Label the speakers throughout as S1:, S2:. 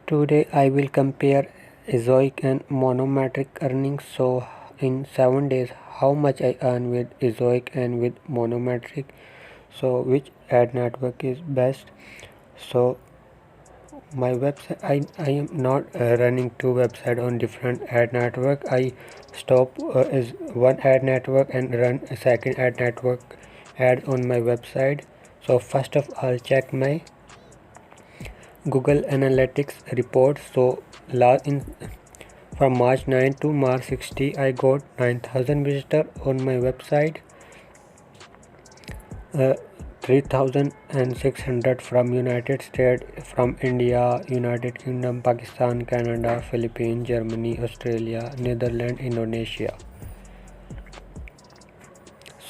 S1: Today I will compare Ezoic and Monometric earnings. So in 7 days how much I earn with Ezoic and with Monometric. So which ad network is best. So my website, I am not running two websites on different ad network. I stop is one ad network and run a second ad network ads on my website. So first of all check my Google Analytics report. So from March 9 to March 60 I got 9,000 visitors on my website, 3,600 from United States, from India, United Kingdom, Pakistan, Canada, Philippines, Germany, Australia, Netherlands, Indonesia.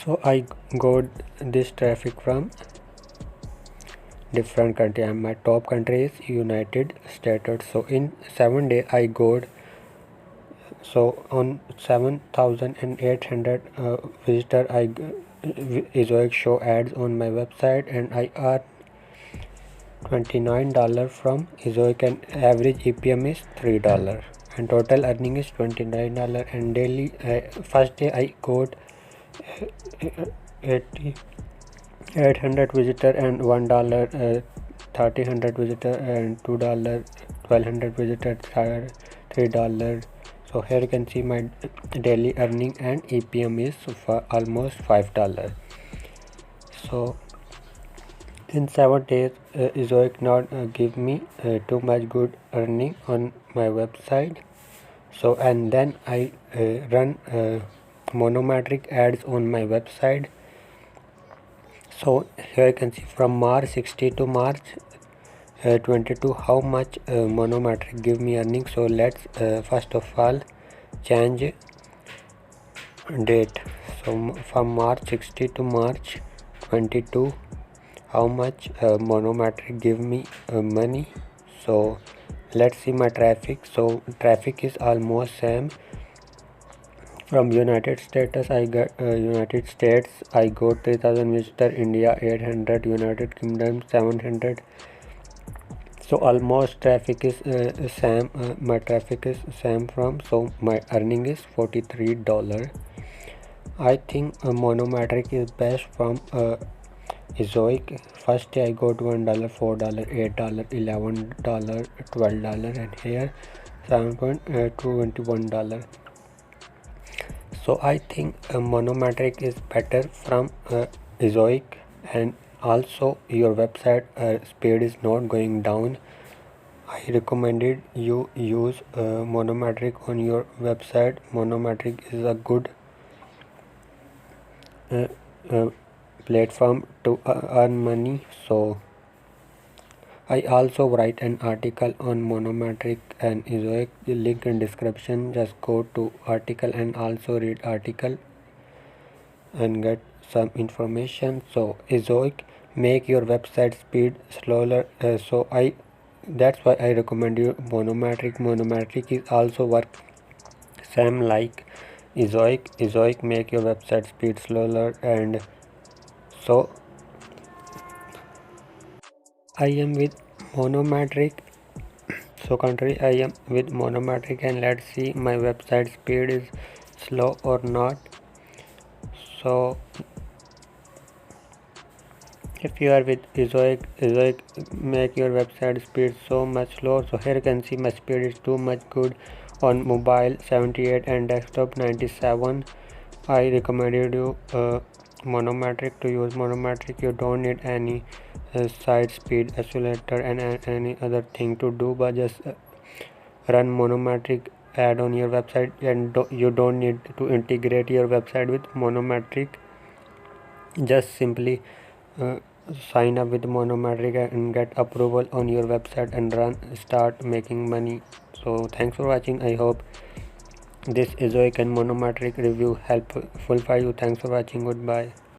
S1: So I got this traffic from different country, and my top country is United States. So in 7 days I got, so on 7,800 visitor Ezoic show ads on my website, and I earn $29 from Ezoic, and average EPM is $3 and total earning is $29. And daily first day I got 800 visitor and $1, 1,300 visitor and $2, 1,200 visitor $3. So here you can see my daily earning, and EPM is for almost $5. So in 7 days Ezoic not give me too much good earning on my website. So and then I run Monometric ads on my website. So here you can see from March 60 to March 22 how much Monometric give me earning. So let's first of all change date. So from March 60 to March 22 how much Monometric give me money. So let's see my traffic. So traffic is almost same. From United States I got 3,000 visitor, India 800, United Kingdom 700. So almost traffic is same. My traffic is same from, so my earning is $43. I think Monometric is best from Ezoic. First day I got $1, $4, $8, $11, $12, and here $7.21. So I think Monometric is better from Ezoic, and also your website speed is not going down. I recommended you use Monometric on your website. Monometric is a good platform to earn money. So I also write an article on Monometric and Ezoic, the link in description. Just go to article and also read article and get some information. So Ezoic make your website speed slower, so that's why I recommend you Monometric. Monometric is also work same like Ezoic make your website speed slower, and so I am with Monometric. So country I am with Monometric, and let's see my website speed is slow or not. So if you are with Ezoic make your website speed so much slow. So here you can see my speed is too much good on mobile 78 and desktop 97. I recommended you Monometric to use Monometric. You don't need any site speed accelerator and any other thing to do, but just run Monometric ad on your website, and you don't need to integrate your website with Monometric. Just simply sign up with Monometric and get approval on your website and start making money. So thanks for watching. I hope this Ezoic and Monometric review helpful for you. Thanks for watching. Goodbye.